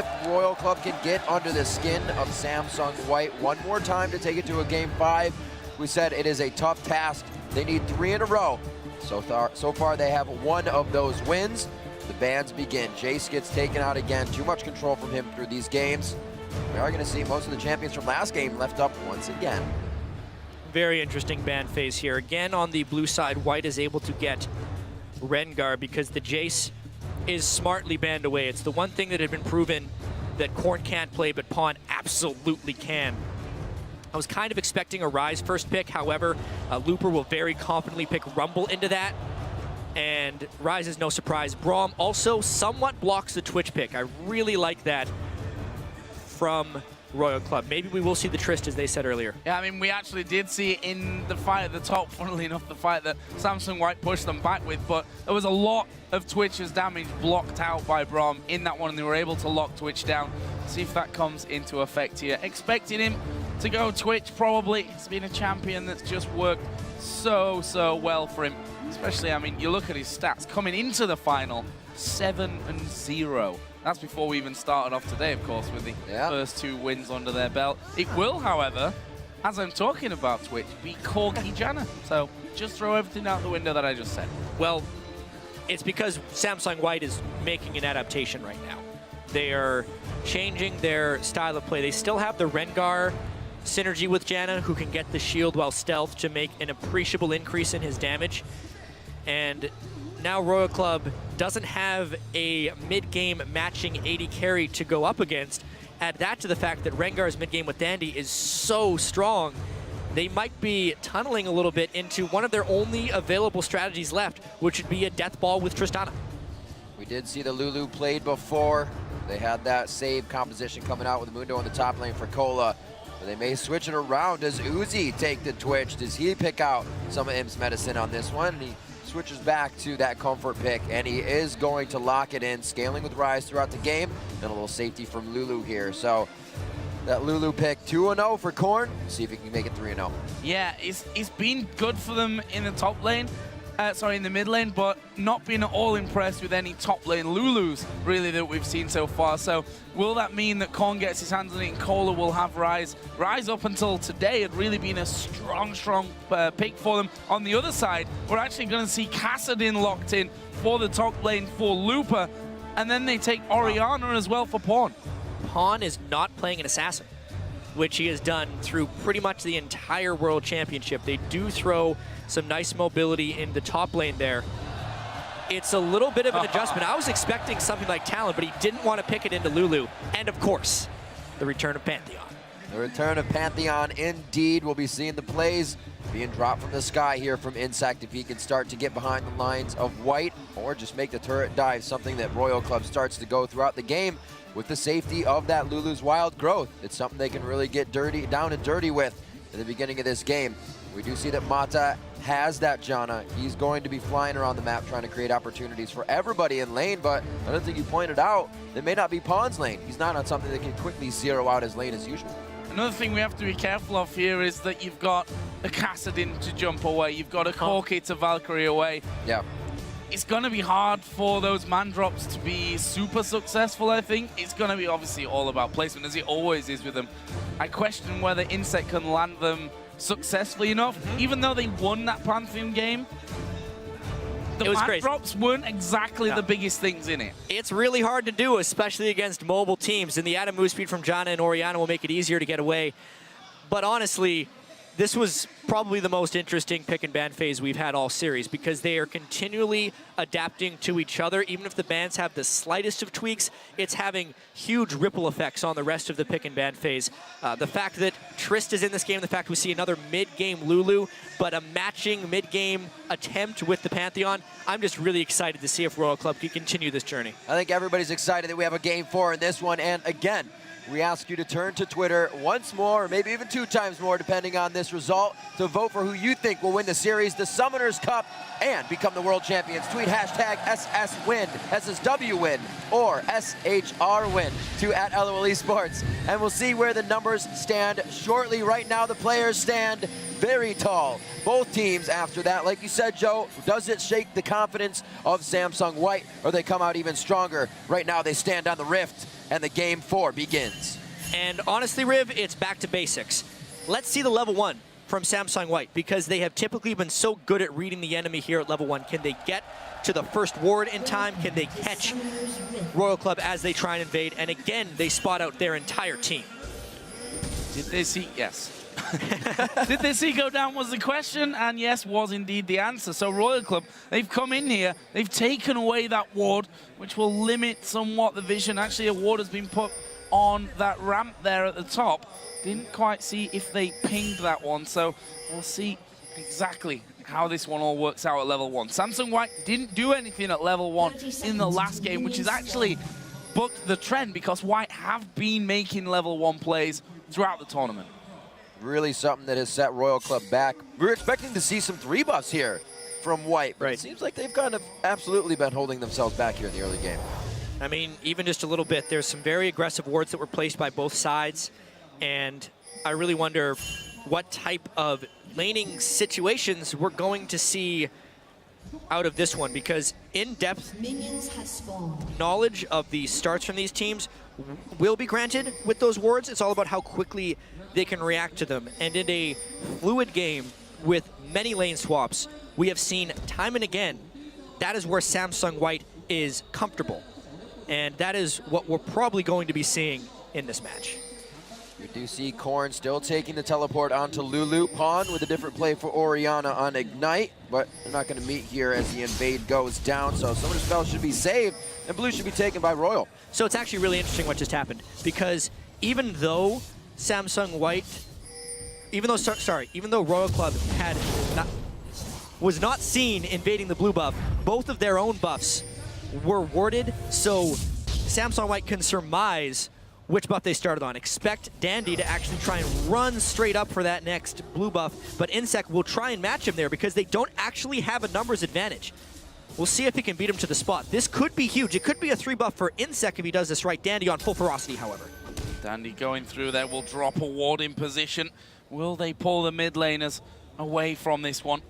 If Royal Club can get under the skin of Samsung White one more time to take it to a Game 5, we said it is a tough task. They need 3 in a row. So far they have 1 of those wins. The bans begin. Jace gets taken out again. Too much control from him through these games. We are going to see most of the champions from last game left up once again. Very interesting ban phase here. Again, on the blue side, White is able to get Rengar because the Jace is smartly banned away. It's the one thing that had been proven that Corn can't play, but Pawn absolutely can. I was kind of expecting a Ryze first pick. However, Looper will very confidently pick Rumble into that. And Ryze is no surprise. Braum also somewhat blocks the Twitch pick. I really like that from Royal Club. Maybe we will see the Trist, as they said earlier. Yeah, I mean, we actually did see it in the fight at the top, funnily enough, the fight that Samsung White pushed them back with, but there was a lot of Twitch's damage blocked out by Braum in that one, and they were able to lock Twitch down. See if that comes into effect here. Expecting him to go Twitch, probably. He's been a champion that's just worked so well for him. Especially, I mean, you look at his stats coming into the final, 7-0. That's before we even started off today, of course, with the first 2 wins under their belt. It will, however, as I'm talking about Twitch, be Corgi Janna. So just throw everything out the window that I just said. Well, it's because Samsung White is making an adaptation right now. They are changing their style of play. They still have the Rengar synergy with Janna, who can get the shield while stealth to make an appreciable increase in his damage. And now Royal Club doesn't have a mid-game matching AD carry to go up against. Add that to the fact that Rengar's mid-game with Dandy is so strong, they might be tunneling a little bit into one of their only available strategies left, which would be a death ball with Tristana. We did see the Lulu played before. They had that save composition coming out with Mundo on the top lane for Cola. But they may switch it around. Does Uzi take the Twitch? Does he pick out some of Im's medicine on this one? And he switches back to that comfort pick, and he is going to lock it in, scaling with Ryze throughout the game, and a little safety from Lulu here. So that Lulu pick, 2-0 for Corn. See if he can make it 3-0. Yeah, it's been good for them in the top lane. In the mid lane, but not been at all impressed with any top lane Lulus, really, that we've seen so far. So will that mean that Korn gets his hands on it and Cola will have Ryze? Ryze up until today had really been a strong pick for them. On the other side, we're actually going to see Kassadin locked in for the top lane for Looper, and then they take Orianna as well for Pawn. Pawn is not playing an assassin, which he has done through pretty much the entire World Championship. They do throw some nice mobility in the top lane there. It's a little bit of an adjustment. I was expecting something like Talon, but he didn't want to pick it into Lulu. And of course, the return of Pantheon. The return of Pantheon, indeed. We'll be seeing the plays being dropped from the sky here from Insect if he can start to get behind the lines of White or just make the turret dive, something that Royal Club starts to go throughout the game with the safety of that Lulu's Wild Growth. It's something they can really get down and dirty with in the beginning of this game. We do see that Mata has that Janna. He's going to be flying around the map trying to create opportunities for everybody in lane, but I don't think you pointed out it may not be Pawn's lane. He's not on something that can quickly zero out his lane as usual. Another thing we have to be careful of here is that you've got a Kassadin to jump away. You've got a Corki to Valkyrie away. Yeah. It's going to be hard for those man drops to be super successful, I think. It's going to be obviously all about placement, as it always is with them. I question whether Insect can land them successfully enough. Even though they won that Pantheon game, the man drops weren't exactly the biggest things in it. It's really hard to do, especially against mobile teams, and the added move speed from Janna and Orianna will make it easier to get away. But honestly, this was probably the most interesting pick and ban phase we've had all series because they are continually adapting to each other. Even if the bans have the slightest of tweaks, it's having huge ripple effects on the rest of the pick and ban phase. The fact that Trist is in this game, the fact we see another mid-game Lulu, but a matching mid-game attempt with the Pantheon, I'm just really excited to see if Royal Club can continue this journey. I think everybody's excited that we have a Game 4 in this one, and again, we ask you to turn to Twitter once more, or maybe even 2 times more, depending on this result, to vote for who you think will win the series, the Summoners Cup, and become the world champions. Tweet hashtag SSWin, SSWWin, or SHRWin to @LOL Esports, and we'll see where the numbers stand shortly. Right now, the players stand very tall. Both teams after that, like you said, Joe, does it shake the confidence of Samsung White, or they come out even stronger? Right now, they stand on the rift. and the game 4 begins. And honestly, Riv, it's back to basics. Let's see the level 1 from Samsung White, because they have typically been so good at reading the enemy here at level 1. Can they get to the first ward in time? Can they catch Royal Club as they try and invade? And again, they spot out their entire team. Did they see? Yes. Did they see go down was the question, and yes was indeed the answer. So Royal Club, they've come in here, they've taken away that ward, which will limit somewhat the vision. Actually, a ward has been put on that ramp there at the top. Didn't quite see if they pinged that one, so we'll see exactly how this one all works out at level 1. Samsung White didn't do anything at level 1 in the last game, which is actually bucked the trend because White have been making level 1 plays throughout the tournament. Really something that has set Royal Club back. We were expecting to see some 3 buffs here from White, but right. It seems like they've kind of absolutely been holding themselves back here in the early game. I mean, even just a little bit, there's some very aggressive wards that were placed by both sides, and I really wonder what type of laning situations we're going to see out of this one, because in-depth knowledge of the starts from these teams will be granted with those wards. It's all about how quickly they can react to them. And in a fluid game with many lane swaps, we have seen time and again, that is where Samsung White is comfortable. And that is what we're probably going to be seeing in this match. We do see Corrin still taking the teleport onto Lulu. Pawn with a different play for Orianna on Ignite, but they're not going to meet here as the invade goes down, so Summoner's Spell should be saved, and blue should be taken by Royal. So it's actually really interesting what just happened, because even though Samsung White, even though Royal Club was not seen invading the blue buff, both of their own buffs were warded, so Samsung White can surmise which buff they started on. Expect Dandy to actually try and run straight up for that next blue buff, but Insec will try and match him there because they don't actually have a numbers advantage. We'll see if he can beat him to the spot. This could be huge. It could be a 3 buff for Insec if he does this right. Dandy on full ferocity, however. Dandy going through there will drop a ward in position. Will they pull the mid laners away from this one?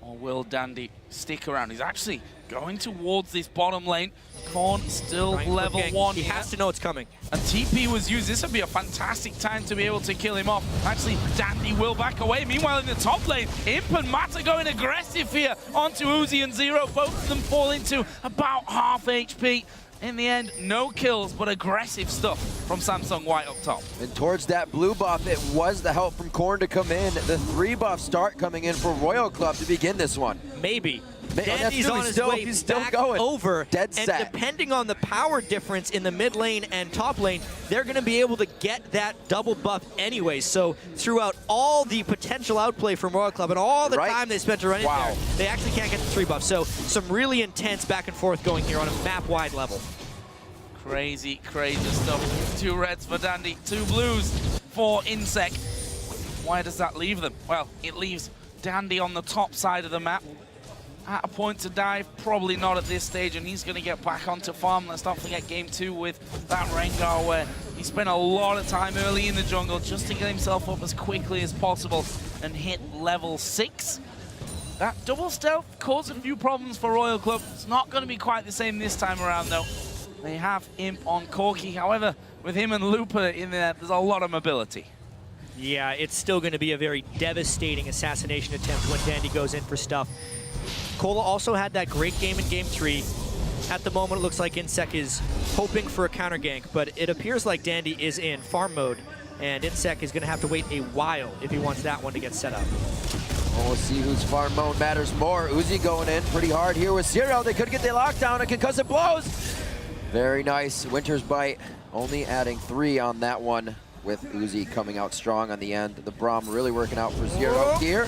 Or will Dandy stick around? He's actually going towards this bottom lane. Corn still level 1. He has to know it's coming. A TP was used. This would be a fantastic time to be able to kill him off. Actually, Dandy will back away. Meanwhile, in the top lane, Imp and Matt are going aggressive here onto Uzi and Zero. Both of them fall into about half HP. In the end, no kills, but aggressive stuff from Samsung White up top. And towards that blue buff, it was the help from Corrin to come in. The 3 buffs start coming in for Royal Club to begin this one. Maybe. Dandy's on his way back over, Dead and set. depending on the power difference in the mid lane and top lane, they're going to be able to get that double buff anyway. So throughout all the potential outplay from Royal Club and all the time they spent to run in there, they actually can't get the 3 buffs. So some really intense back and forth going here on a map-wide level. Crazy, crazy stuff. 2 reds for Dandy, 2 blues for Insec. Why does that leave them? Well, it leaves Dandy on the top side of the map. At a point to dive, probably not at this stage, and he's going to get back onto farm. Let's not forget game 2 with that Rengar, where he spent a lot of time early in the jungle just to get himself up as quickly as possible and hit level 6. That double stealth caused a few problems for Royal Club. It's not going to be quite the same this time around, though. They have Imp on Corki. However, with him and Looper in there, there's a lot of mobility. Yeah, it's still going to be a very devastating assassination attempt when Dandy goes in for stuff. Cola also had that great game in Game 3. At the moment, it looks like Insec is hoping for a counter gank, but it appears like Dandy is in farm mode, and Insec is going to have to wait a while if he wants that one to get set up. Well, we'll see whose farm mode matters more. Uzi going in pretty hard here with Zero. They could get the lockdown, and Concussive blows. Very nice. Winter's Bite only adding 3 on that one, with Uzi coming out strong on the end. The Braum really working out for Zero here.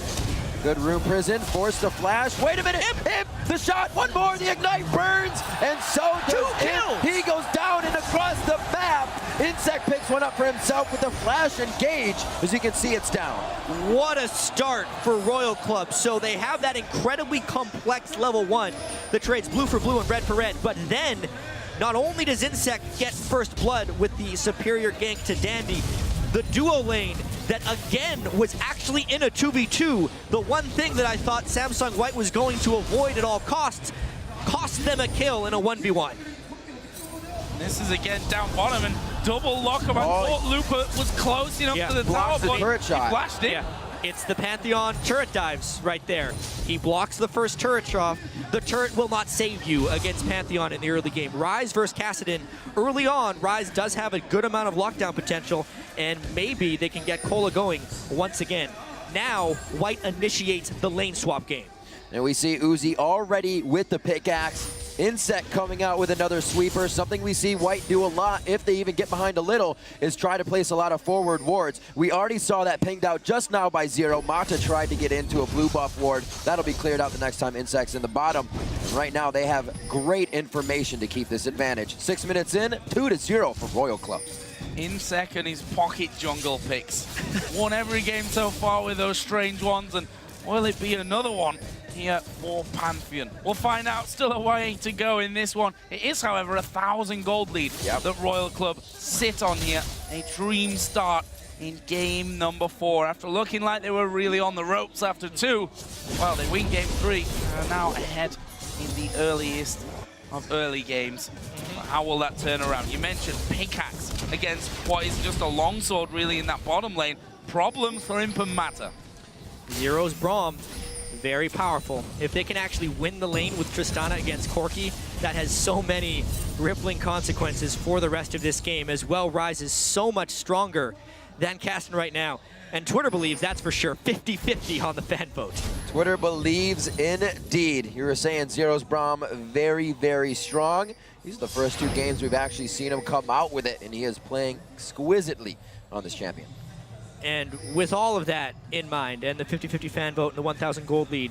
Good Rune Prison, forced to flash. Wait a minute, Imp, the shot, one more, the Ignite burns, and so does Imp. He goes down and across the map. Insec picks one up for himself with a flash engage. As you can see, it's down. What a start for Royal Club. So they have that incredibly complex level 1 that trades blue for blue and red for red, but then not only does Insec get first blood with the superior gank to Dandy, the duo lane that again was actually in a 2v2, the one thing that I thought Samsung White was going to avoid at all costs, cost them a kill in a 1v1. This is again down bottom and double lock him. I thought Looper was close enough to the tower, the but turret he shot. flashed it. Yeah, it's the Pantheon turret dives right there. He blocks the first turret shot. The turret will not save you against Pantheon in the early game. Rise versus Kassadin. Early on, Rise does have a good amount of lockdown potential, and maybe they can get Cola going once again. Now, White initiates the lane swap game. And we see Uzi already with the pickaxe. Insect coming out with another sweeper. Something we see White do a lot, if they even get behind a little, is try to place a lot of forward wards. We already saw that pinged out just now by Zero. Mata tried to get into a blue buff ward. That'll be cleared out the next time Insect's in the bottom. And right now they have great information to keep this advantage. 6 minutes in, 2-0 for Royal Club. In second, his pocket jungle picks. Won every game so far with those strange ones, and will it be another one here for Pantheon? We'll find out. Still a way to go in this one. It is, however, 1,000 gold lead that Royal Club sit on here. A dream start in game number 4. After looking like they were really on the ropes after 2, well, they win game 3 and are now ahead in the earliest of early games. How will that turn around? You mentioned pickaxe against what is just a longsword really in that bottom lane. Problems for Imp and Mata. Zero's Braum, very powerful. If they can actually win the lane with Tristana against Corki, that has so many rippling consequences for the rest of this game, as well. Rise is so much stronger than Kassadin right now. And Twitter believes that's for sure. 50-50 on the fan vote. Twitter believes indeed. You were saying Zero's Braum very, very strong. These are the first 2 games we've actually seen him come out with it, and he is playing exquisitely on this champion. And with all of that in mind, and the 50-50 fan vote and the 1,000 gold lead,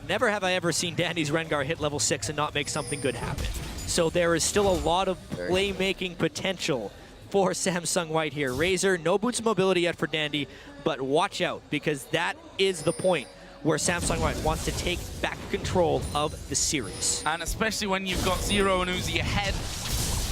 never have I ever seen Dandy's Rengar hit level 6 and not make something good happen. So there is still a lot of playmaking potential for Samsung White here. Razor, no boots of mobility yet for Dandy, but watch out, because that is the point where Samsung White wants to take back control of the series. And especially when you've got Zero and Uzi ahead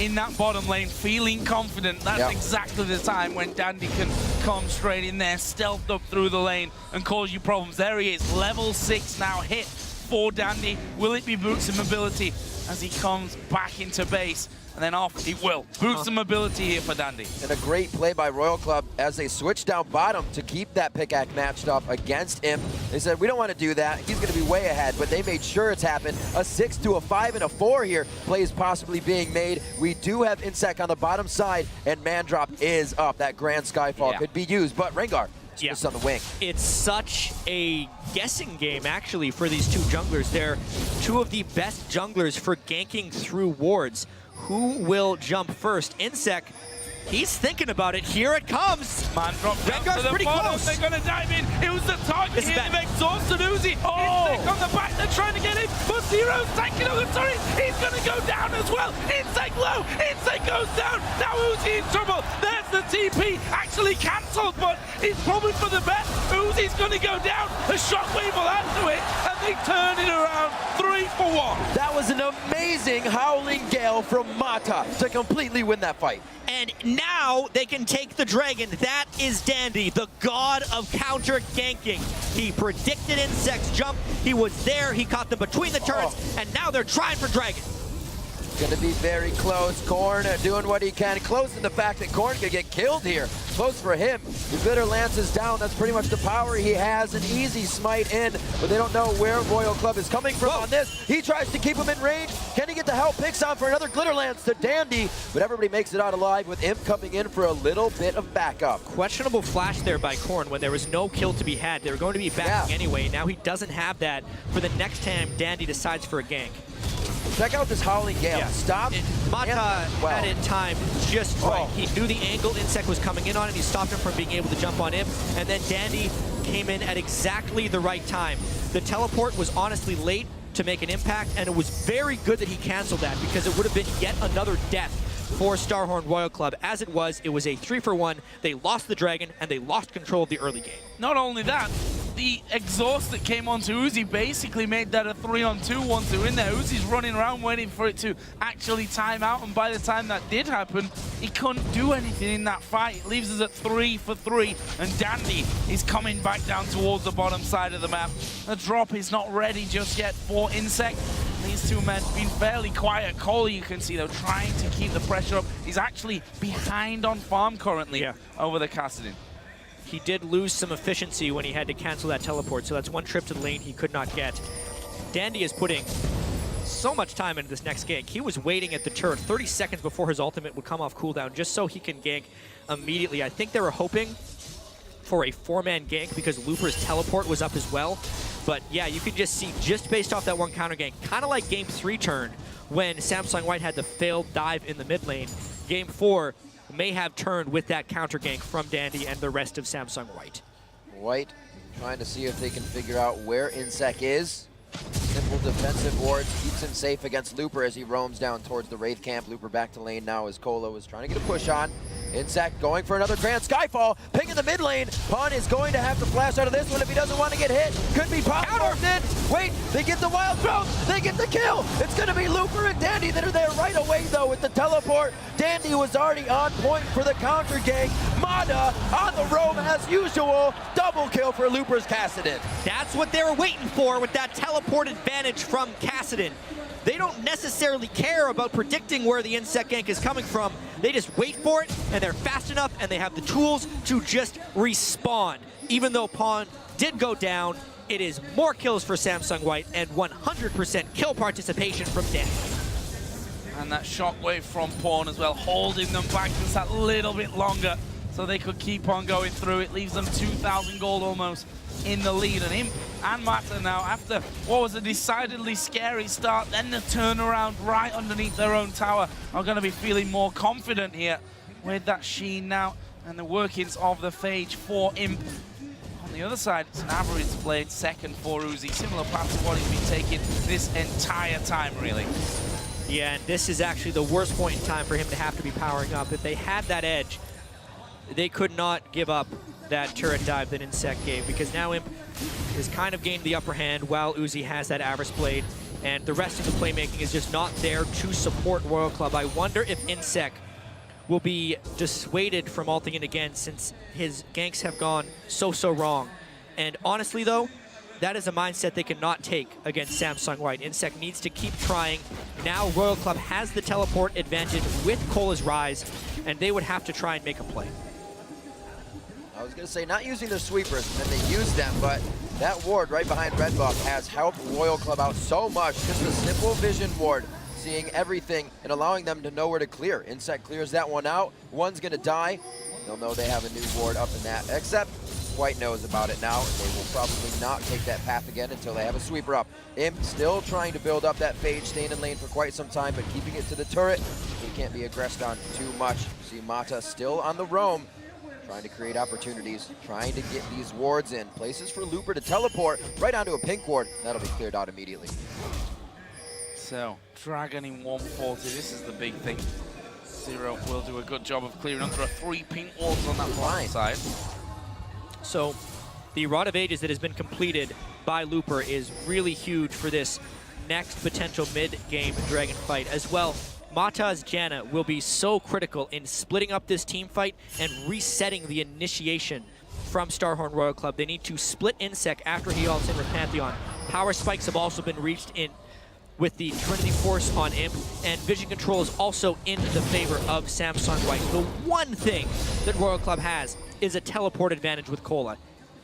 in that bottom lane, feeling confident, that's exactly the time when Dandy can come straight in there, stealth up through the lane and cause you problems. There he is, level 6 now hit for Dandy. Will it be boots and mobility as he comes back into base? And then off he will. Boots and mobility here for Dandy. And a great play by Royal Club as they switch down bottom to keep that pickaxe matched up against Imp. They said, we don't want to do that. He's going to be way ahead, but they made sure it's happened. A 6 to a 5 and a 4 here. Plays possibly being made. We do have Insect on the bottom side, and Mandrop is up. That Grand Skyfall could be used, but Rengar just on the wing. It's such a guessing game, actually, for these 2 junglers. They're 2 of the best junglers for ganking through wards. Who will jump first? Insect, he's thinking about it. Here it comes. Mandrop down to the pretty bottom. close. They're going to dive in. It was the target here. They've exhausted Uzi. Oh. Insect on the back. They're trying to get in. But Zero's taking on the turret. He's going to go down as well. Insect low. Insect goes down. Now Uzi in trouble. There's the TP. Actually cancelled, but it's probably for the best. Uzi's going to go down. A shockwave will add to it. And they turn it around 3 for 1. That was an amazing Howling Gale from Mata to completely win that fight. And now they can take the dragon. That is Dandy, the god of counter ganking. He predicted Insect's jump. He was there. He caught them between the turrets. And now they're trying for dragon. Going to be very close. Korn doing what he can. Close to the fact that Korn could get killed here. Close for him. The Glitter Lance is down. That's pretty much the power he has. An easy smite in, but they don't know where Royal Club is coming from on this. He tries to keep him in range. Can he get the help? Picks on for another Glitter Lance to Dandy, but everybody makes it out alive with Imp coming in for a little bit of backup. Questionable flash there by Korn when there was no kill to be had. They were going to be backing anyway. Now he doesn't have that for the next time Dandy decides for a gank. Check out this Howling Gale. Stop. Mata had it timed just right. He knew the angle Insect was coming in on, and he stopped him from being able to jump on him. And then Dandy came in at exactly the right time. The teleport was honestly late to make an impact, and it was very good that he canceled that, because it would have been yet another death for Starhorn Royal Club. As it was a 3 for 1. They lost the dragon, and they lost control of the early game. Not only that, the exhaust that came onto Uzi basically made that a 3-on-2 1-2 in there. Uzi's running around waiting for it to actually time out, and by the time that did happen, he couldn't do anything in that fight. It leaves us at 3 for 3, and Dandy is coming back down towards the bottom side of the map. The drop is not ready just yet for Insect. these two men been fairly quiet. Cole, you can see, though, trying to keep the pressure up. He's actually behind on farm currently over the Kassadin. He did lose some efficiency when he had to cancel that teleport, so that's one trip to the lane he could not get. Dandy is putting so much time into this next gank. He was waiting at the turret 30 seconds before his ultimate would come off cooldown just so he can gank immediately. I think they were hoping for a 4-man gank because Looper's teleport was up as well. But yeah, you can just see, just based off that one counter gank, kind of like Game 3 turn when Samsung White had the failed dive in the mid lane. Game 4 may have turned with that counter gank from Dandy and the rest of Samsung White. White trying to see if they can figure out where Insec is. Simple defensive wards keeps him safe against Looper as he roams down towards the Wraith camp. Looper back to lane now as Colo is trying to get a push on. Insec going for another Grand Skyfall. Ping in the mid lane. Pun is going to have to flash out of this one if he doesn't want to get hit. Could be polymorphed in. Wait, they get the wild growth. They get the kill. It's going to be Looper and Dandy that are there right away though with the teleport. Dandy was already on point for the counter gank. Mada on the roam as usual. Double kill for Looper's Kassadin. That's what they were waiting for with that teleport advantage from Kassadin. They don't necessarily care about predicting where the insect gank is coming from. They just wait for it, and they're fast enough, and they have the tools to just respawn. Even though Pawn did go down, it is more kills for Samsung White and 100% kill participation from Dandy. And that shockwave from Pawn as well, holding them back just that little bit longer so they could keep on going through. It leaves them 2,000 gold almost in the lead. And Imp and Mata now, after what was a decidedly scary start, then the turnaround right underneath their own tower, are going to be feeling more confident here with that Sheen now and the workings of the Phage for Imp. On the other side, it's an average played second for Uzi, similar path to what he's been taking this entire time, really. Yeah, and this is actually the worst point in time for him to have to be powering up. If they had that edge, they could not give up that turret dive that Insect gave, because now Imp has kind of gained the upper hand while Uzi has that Avarice Blade, and the rest of the playmaking is just not there to support Royal Club. I wonder if Insect will be dissuaded from ulting in again since his ganks have gone so wrong. And honestly though, that is a mindset they cannot take against Samsung White. Insect needs to keep trying. Now Royal Club has the teleport advantage with Cola's Rise, and they would have to try and make a play. I was going to say, not using their sweepers, and they use them, but that ward right behind Red Buff has helped Royal Club out so much. Just a simple vision ward, seeing everything and allowing them to know where to clear. Insect clears that one out. One's going to die. They'll know they have a new ward up in that, except White knows about it now, and they will probably not take that path again until they have a sweeper up. Imp still trying to build up that Phage, staying in lane for quite some time, but keeping it to the turret. He can't be aggressed on too much. See Mata still on the roam, trying to create opportunities, trying to get these wards in. Places for Looper to teleport right onto a pink ward. That'll be cleared out immediately. So, Dragon in 140, this is the big thing. Zero will do a good job of clearing under 3 pink wards on that blind side. So, the Rod of Ages that has been completed by Looper is really huge for this next potential mid-game Dragon fight. As well, Mata's Janna will be so critical in splitting up this team fight and resetting the initiation from Starhorn Royal Club. They need to split Insect after he ults in with Pantheon. Power spikes have also been reached in with the Trinity Force on Imp, and vision control is also in the favor of Samsung White. The one thing that Royal Club has is a teleport advantage with Cola,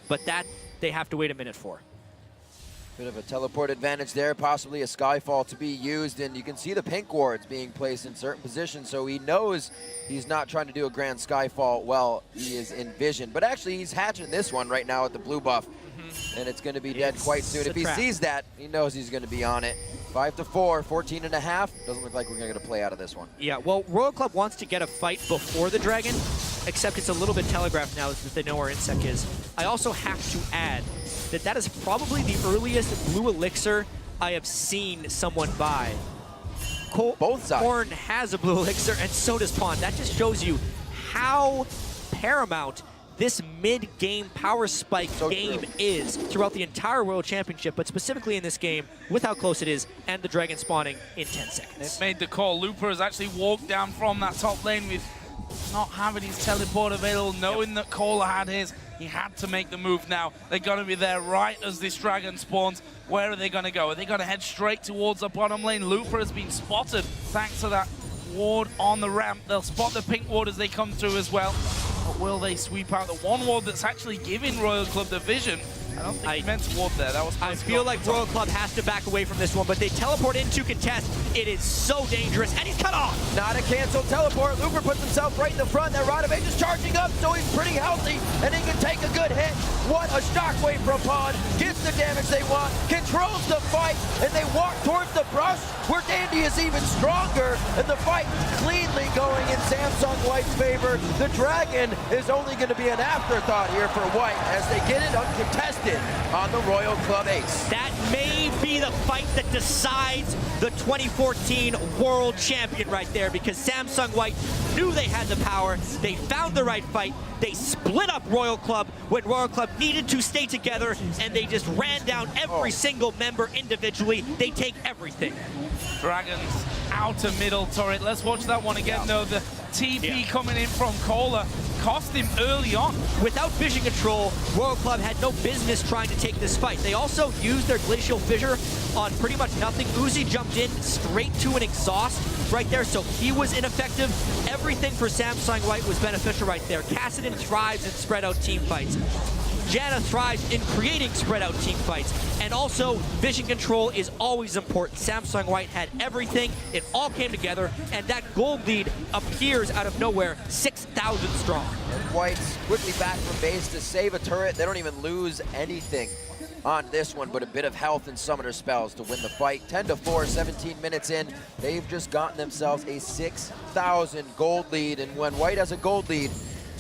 but that they have to wait a minute for. Bit of a teleport advantage there, possibly a Skyfall to be used, and you can see the pink wards being placed in certain positions, so he knows he's not trying to do a grand Skyfall while he is in vision. But actually, he's hatching this one right now at the blue buff, and it's going to be dead quite soon. If he sees that, he knows he's going to be on it. 5-4, 14 and a half. Doesn't look like we're going to get a play out of this one. Yeah, well, Royal Club wants to get a fight before the Dragon, except it's a little bit telegraphed now that they know where Insect is. I also have to add that that is probably the earliest blue elixir I have seen someone buy. Both sides. Korn has a blue elixir, and so does Pawn. That just shows you how paramount this mid-game power spike game is throughout the entire World Championship, but specifically in this game with how close it is and the Dragon spawning in 10 seconds. They've made the call. Looper has actually walked down from that top lane with not having his teleport available, knowing that Cola had his. He had to make the move now. They're going to be there right as this dragon spawns. Where are they going to go? Are they going to head straight towards the bottom lane? Looper has been spotted thanks to that ward on the ramp. They'll spot the pink ward as they come through as well. But will they sweep out the one ward that's actually giving Royal Club the vision? I don't think he meant to ward there. That was I feel like Royal Club has to back away from this one, but they teleport into contest. It is so dangerous, and he's cut off. Not a canceled teleport. Looper puts himself right in the front. That Rod of Age is charging up, so he's pretty healthy, and he can take a good hit. What a shockwave from Pawn. Gets the damage they want, controls the fight, and they walk towards the brush, where Dandy is even stronger, and the fight cleanly going in Samsung White's favor. The Dragon is only going to be an afterthought here for White as they get it uncontested on the Royal Club Ace. That may be the fight that decides the 2014 World Champion right there, because Samsung White knew they had the power. They found the right fight. They split up Royal Club when Royal Club needed to stay together, and they just ran down every single member individually. They take everything. Dragons outer middle turret. Let's watch that one again, though. The TP coming in from Kohler cost him early on. Without vision control, Royal Club had no business trying to take this fight. They also used their Glacial Fissure on pretty much nothing. Uzi jumped in straight to an exhaust right there, so he was ineffective. Everything for Samsung White was beneficial right there. Kassadin thrives in spread-out team fights. Janna thrives in creating spread-out team fights. And also, vision control is always important. Samsung White had everything. It all came together, and that gold lead appears out of nowhere, 6,000 strong. And White's quickly back from base to save a turret. They don't even lose anything on this one, but a bit of health and summoner spells to win the fight. 10-4, 17 minutes in. They've just gotten themselves a 6,000 gold lead, and when White has a gold lead,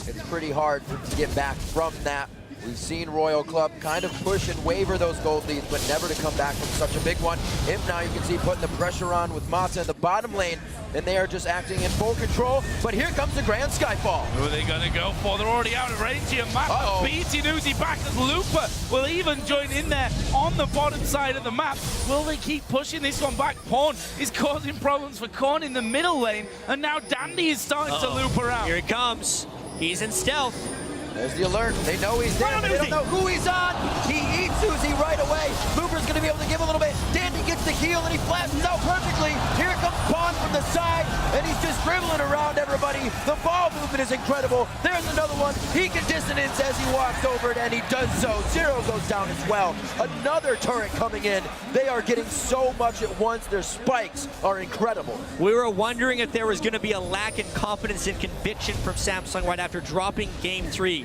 it's pretty hard to get back from that. We've seen Royal Club kind of push and waver those gold leads, but never to come back from such a big one. Imp now, you can see, putting the pressure on with Mata in the bottom lane, and they are just acting in full control. But here comes the Grand Skyfall. Who are they going to go for? They're already out of range here. Map beating Uzi back as Looper will even join in there on the bottom side of the map. Will they keep pushing this one back? Pawn is causing problems for Korn in the middle lane, and now Dandy is starting to loop around. Here he comes. He's in stealth. There's the alert. They know he's there, but they don't know who he's on. He eats Uzi right away. Looper's going to be able to give a little bit. Dandy gets the heal, and he flashes out perfectly. Here comes Pawn from the side, and he's just dribbling around everybody. The ball movement is incredible. There's another one. He can dissonance as he walks over it, and he does so. Zero goes down as well. Another turret coming in. They are getting so much at once. Their spikes are incredible. We were wondering if there was going to be a lack in confidence and conviction from Samsung White after dropping Game 3.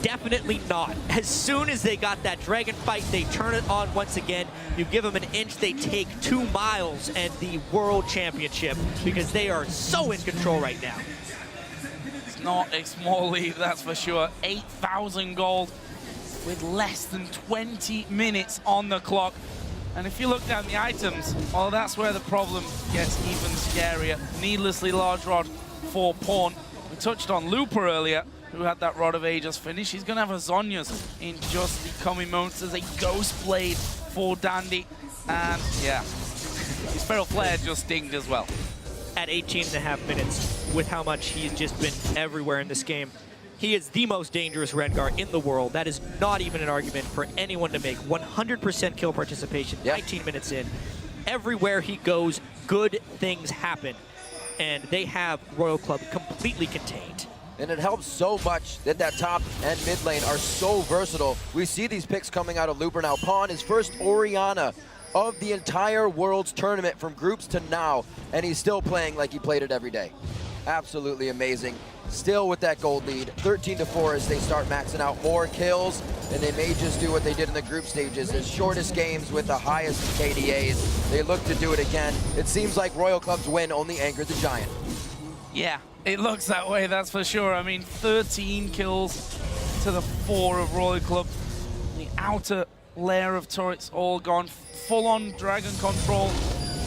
Definitely not. As soon as they got that dragon fight, they turn it on once again. You give them an inch, they take 2 miles and the World Championship, because they are so in control right now. It's not a small lead, that's for sure. 8,000 gold with less than 20 minutes on the clock. And if you look down the items, well, that's where the problem gets even scarier. Needlessly large rod for Pawn. We touched on Looper earlier, who had that Rod of Ages finish. He's going to have a Zhonya's in just the coming moments as a Ghost Blade for Dandy. And yeah, his Feral Flare just dinged as well. At 18.5 minutes, with how much he's just been everywhere in this game, he is the most dangerous Rengar in the world. That is not even an argument for anyone to make. 100% kill participation, 19 minutes in. Everywhere he goes, good things happen. And they have Royal Club completely contained. And it helps so much that that top and mid lane are so versatile. We see these picks coming out of Looper now. Pawn, his first Orianna of the entire World's tournament from groups to now, and he's still playing like he played it every day. Absolutely amazing. Still with that gold lead, 13-4 as they start maxing out more kills, and they may just do what they did in the group stages, as shortest games with the highest KDAs. They look to do it again. It seems like Royal Club's win only anchored the Giant. Yeah, it looks that way, that's for sure. I mean, 13 kills to the 4 of Royal Club. The outer layer of turrets all gone. Full-on dragon control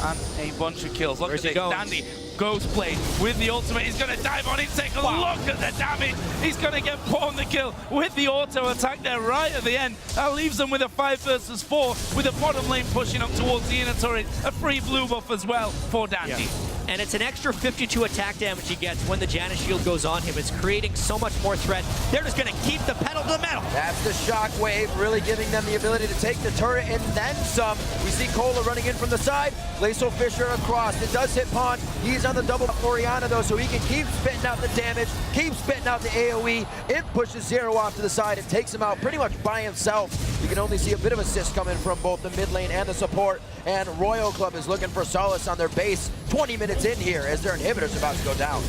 and a bunch of kills. Look at this, Dandy, Ghost Blade with the ultimate. He's going to dive on Insect. Wow. Look at the damage. He's going to get Pawn the kill with the auto attack there right at the end. That leaves them with a 5 versus 4 with the bottom lane pushing up towards the inner turret. A free blue buff as well for Dandy. Yeah. And it's an extra 52 attack damage he gets when the Janna shield goes on him. It's creating so much more threat. They're just going to keep the pedal to the metal. That's the shockwave, really giving them the ability to take the turret and then some. We see Cola running in from the side. Glacial Fissure across. It does hit Pond. He's on the double Orianna though, so he can keep spitting out the damage, keep spitting out the AoE. It pushes Zero off to the side and takes him out pretty much by himself. You can only see a bit of assist coming from both the mid lane and the support. And Royal Club is looking for solace on their base 20 minutes in here as their inhibitor's about to go down.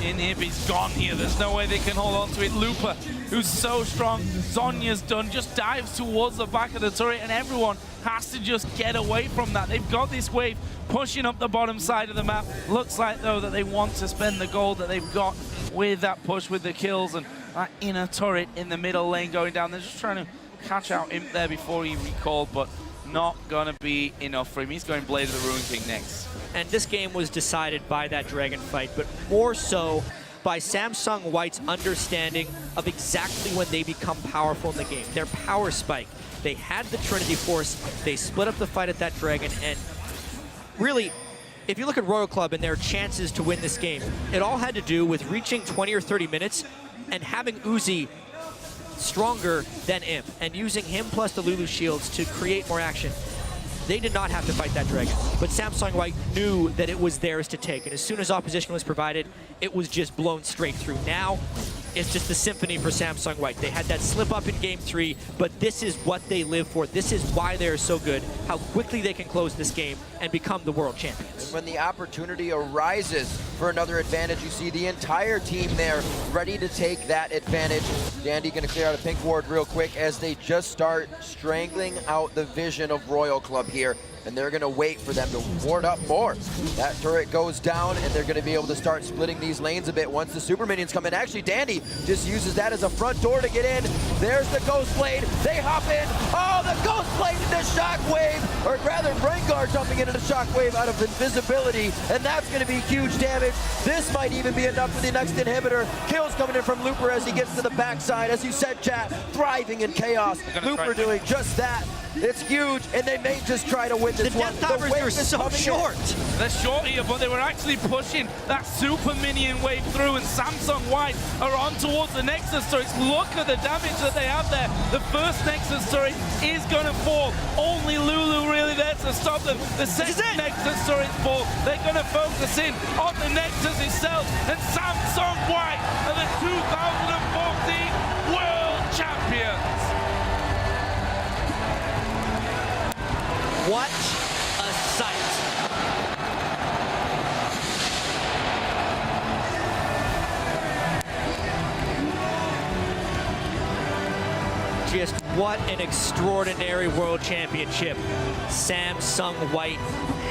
Inhib is gone here. There's no way they can hold on to it. Looper, who's so strong. Zhonya's done. Just dives towards the back of the turret, and everyone has to just get away from that. They've got this wave pushing up the bottom side of the map. Looks like, though, that they want to spend the gold that they've got with that push with the kills and that inner turret in the middle lane going down. They're just trying to catch out Imp there before he recalled, but not gonna be enough for him. He's going Blade of the Ruin King next. And this game was decided by that dragon fight, but more so by Samsung White's understanding of exactly when they become powerful in the game. Their power spike. They had the Trinity Force, they split up the fight at that dragon, and really, if you look at Royal Club and their chances to win this game, it all had to do with reaching 20 or 30 minutes and having Uzi stronger than Imp, and using him plus the Lulu shields to create more action. They did not have to fight that dragon, but Samsung White knew that it was theirs to take, and as soon as opposition was provided, it was just blown straight through. Now, it's just the symphony for Samsung White. They had that slip up in game 3, but this is what they live for. This is why they're so good, how quickly they can close this game and become the world champions. And when the opportunity arises for another advantage, you see the entire team there ready to take that advantage. Dandy gonna clear out a pink ward real quick as they just start strangling out the vision of Royal Club here. And they're gonna wait for them to ward up more. That turret goes down and they're gonna be able to start splitting these lanes a bit once the super minions come in. Actually, Dandy just uses that as a front door to get in. There's the Ghost Blade, they hop in. Oh, the Ghost Blade into Shockwave, or rather Rengar jumping into the Shockwave out of invisibility, and that's gonna be huge damage. This might even be enough for the next inhibitor. Kills coming in from Looper as he gets to the backside. As you said, chat, thriving in chaos. Looper doing just that. It's huge, and they may just try to win this one. The Death Divers are so short. They're short here, but they were actually pushing that super minion wave through, and Samsung White are on towards the Nexus turrets. Look at the damage that they have there. The first Nexus turret is going to fall. Only Lulu really there to stop them. The second Nexus turret fall. They're going to focus in on the Nexus itself, and Samsung White are the 2014 World Champions. What a sight. Just what an extraordinary world championship Samsung White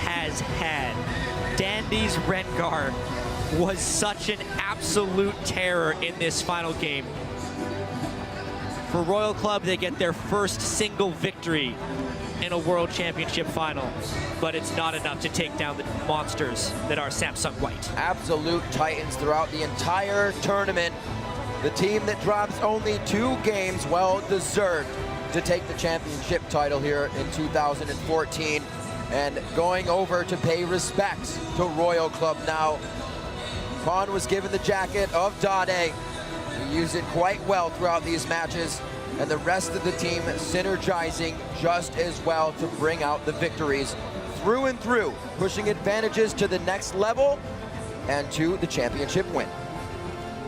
has had. Dandy's Rengar was such an absolute terror in this final game. For Royal Club, they get their first single victory in a World Championship final, but it's not enough to take down the monsters that are Samsung White. Absolute titans throughout the entire tournament. The team that drops only 2 games, well deserved to take the championship title here in 2014. And going over to pay respects to Royal Club now. Khan was given the jacket of Dade. He used it quite well throughout these matches, and the rest of the team synergizing just as well to bring out the victories through and through, pushing advantages to the next level and to the championship win.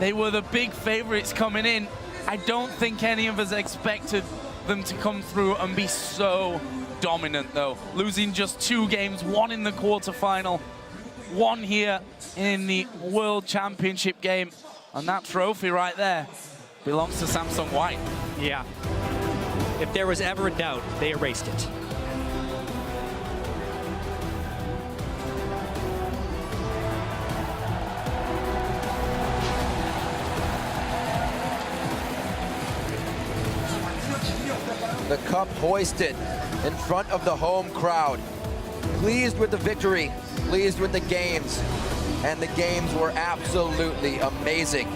They were the big favorites coming in. I don't think any of us expected them to come through and be so dominant, though. Losing just 2 games, 1 in the quarterfinal, 1 here in the World Championship game. And that trophy right there belongs to Samsung White. Yeah. If there was ever a doubt, they erased it. The cup hoisted in front of the home crowd. Pleased with the victory, pleased with the games, and the games were absolutely amazing.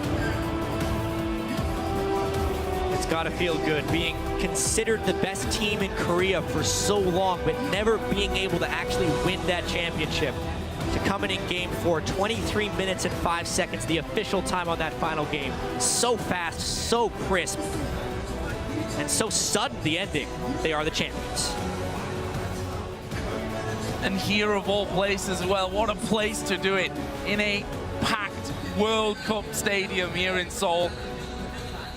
It's gotta feel good being considered the best team in Korea for so long, but never being able to actually win that championship. to coming in game 4, 23 minutes and 5 seconds, the official time on that final game. So fast, so crisp, and so sudden the ending. They are the champions. And here of all places as well, what a place to do it in a packed World Cup stadium here in Seoul,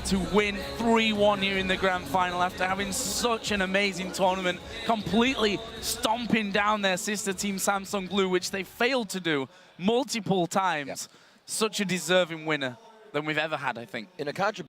to win 3-1 here in the grand final after having such an amazing tournament, completely stomping down their sister team Samsung Blue, which they failed to do multiple times. Such a deserving winner than we've ever had, I think. In a contribution